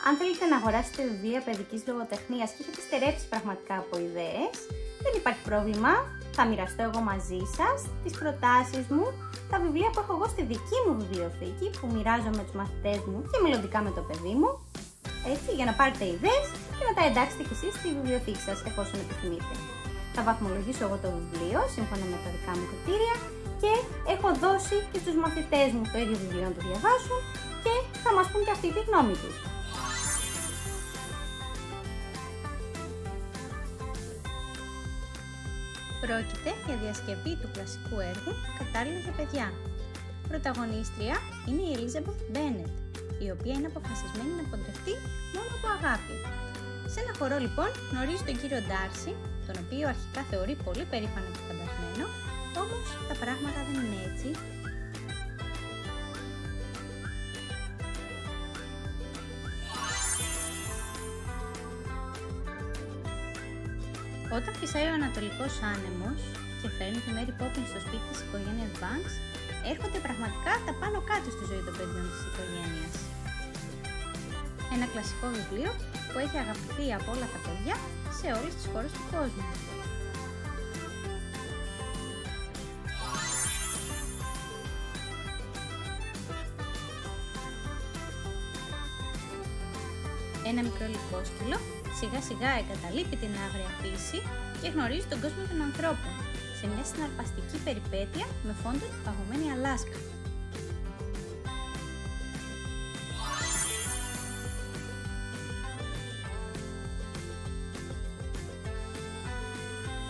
Αν θέλετε να αγοράσετε βιβλία παιδικής λογοτεχνίας και έχετε στερέψει πραγματικά από ιδέες, δεν υπάρχει πρόβλημα. Θα μοιραστώ εγώ μαζί σας τις προτάσεις μου, τα βιβλία που έχω εγώ στη δική μου βιβλιοθήκη, που μοιράζω με τους μαθητές μου και μελλοντικά με το παιδί μου, έτσι, για να πάρετε ιδέες και να τα εντάξετε κι εσείς στη βιβλιοθήκη σας, εφόσον επιθυμείτε. Θα βαθμολογήσω εγώ το βιβλίο σύμφωνα με τα δικά μου κριτήρια και έχω δώσει και στους μαθητές μου το ίδιο βιβλίο να το διαβάσουν και θα μας πούν και αυτή τη γνώμη τους. Πρόκειται για διασκευή του κλασικού έργου «Κατάλληλο για παιδιά». Πρωταγωνίστρια είναι η Elizabeth Bennet, η οποία είναι αποφασισμένη να παντρευτεί μόνο από αγάπη. Σε ένα χορό λοιπόν γνωρίζει τον κύριο Darcy, τον οποίο αρχικά θεωρεί πολύ περήφανο και φαντασμένο, όμως τα πράγματα δεν είναι έτσι. Όταν φυσάει ο Ανατολικός άνεμος και φέρνει τη Mary Poppins στο σπίτι της οικογένειας Banks, έρχονται πραγματικά τα πάνω κάτω στη ζωή των παιδιών της οικογένειας. Ένα κλασικό βιβλίο που έχει αγαπηθεί από όλα τα παιδιά σε όλες τις χώρες του κόσμου. Ένα μικρό λυκόσκυλο σιγά σιγά εγκαταλείπει την άγρια φύση και γνωρίζει τον κόσμο των ανθρώπων σε μια συναρπαστική περιπέτεια με φόντο την παγωμένη Αλάσκα.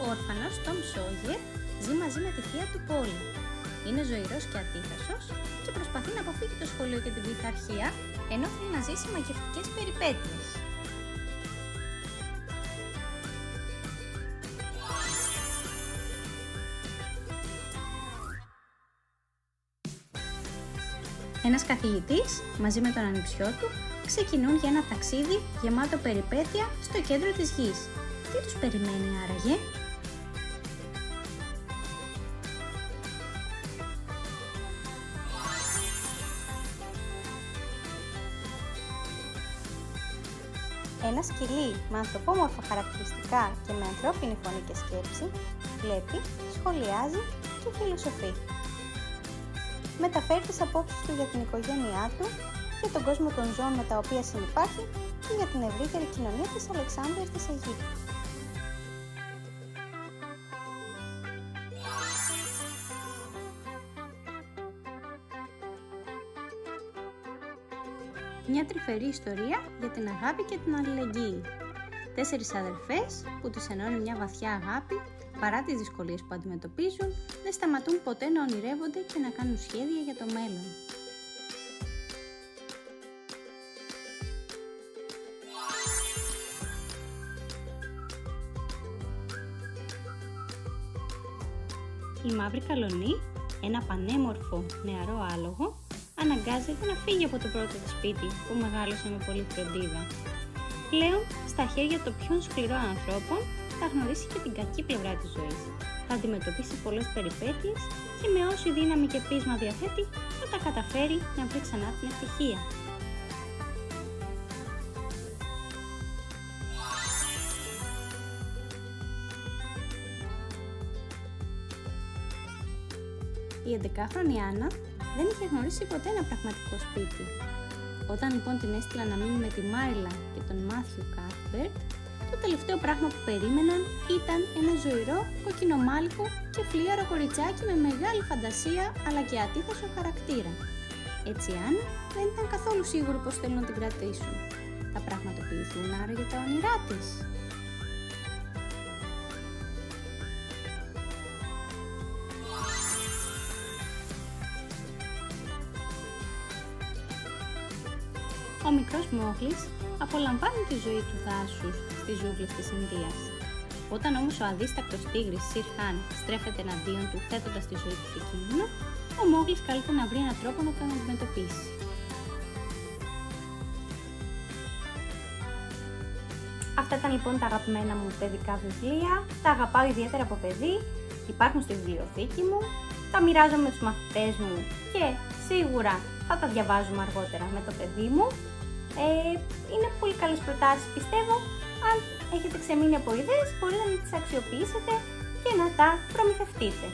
Ο ορφανός Tom Sawyer ζει μαζί με τη θεία του Polly. Είναι ζωηρός και ατίθασος και προσπαθεί να αποφύγει το σχολείο και την πειθαρχία, ενώ θέλει να ζήσει μαγευτικές περιπέτειες. Ένας καθηγητής μαζί με τον ανιψιό του ξεκινούν για ένα ταξίδι γεμάτο περιπέτεια στο κέντρο της γης. Τι τους περιμένει άραγε? Ένα σκυλί με ανθρωπόμορφα χαρακτηριστικά και με ανθρώπινη φωνή και σκέψη βλέπει, σχολιάζει και φιλοσοφεί. Μεταφέρει τις απόψεις του για την οικογένειά του, για τον κόσμο των ζώων με τα οποία συνυπάρχει και για την ευρύτερη κοινωνία της Αλεξάνδρειας της Αιγύπτου. Μια τρυφερή ιστορία για την αγάπη και την αλληλεγγύη. 4 αδερφές που τις ενώνει μια βαθιά αγάπη, παρά τις δυσκολίες που αντιμετωπίζουν, δεν σταματούν ποτέ να ονειρεύονται και να κάνουν σχέδια για το μέλλον. Η μαύρη καλονή, ένα πανέμορφο νεαρό άλογο, αναγκάζεται να φύγει από το πρώτο της σπίτι που μεγάλωσε με πολλή φροντίδα. Πλέον, στα χέρια των πιο σκληρών ανθρώπων, θα γνωρίσει και την κακή πλευρά της ζωής. Θα αντιμετωπίσει πολλές περιπέτειες και με όση δύναμη και πείσμα διαθέτει, θα τα καταφέρει να βρει ξανά την ευτυχία. Η 11χρονη Άννα δεν είχε γνωρίσει ποτέ ένα πραγματικό σπίτι. Όταν λοιπόν την έστειλαν να μείνει με τη Μάριλα και τον Μάθιου Κάθμπερτ, το τελευταίο πράγμα που περίμεναν ήταν ένα ζωηρό, κοκκινομάλικο και φλίαρο κοριτσάκι με μεγάλη φαντασία αλλά και ατίθασο χαρακτήρα. Έτσι η Άννα δεν ήταν καθόλου σίγουρη πως θέλουν να την κρατήσουν. Θα πραγματοποιηθούν άραγε τα όνειρά της? Ο μικρός Μόγλης απολαμβάνει τη ζωή του δάσους στις ζούγκλες της Ινδίας. Όταν όμως ο αδίστακτος τίγρης Σιρ Χάν στρέφεται εναντίον του θέτοντας τη ζωή του σε κίνδυνο, ο Μόγλης καλείται να βρει έναν τρόπο να τον αντιμετωπίσει. Αυτά ήταν λοιπόν τα αγαπημένα μου παιδικά βιβλία. Τα αγαπάω ιδιαίτερα από παιδί, υπάρχουν στη βιβλιοθήκη μου, τα μοιράζω με τους μαθητές μου και σίγουρα θα τα διαβάζουμε αργότερα με το παιδί μου. Είναι πολύ καλές προτάσεις, πιστεύω. Αν έχετε ξεμείνει από ιδέες, μπορείτε να τις αξιοποιήσετε και να τα προμηθευτείτε.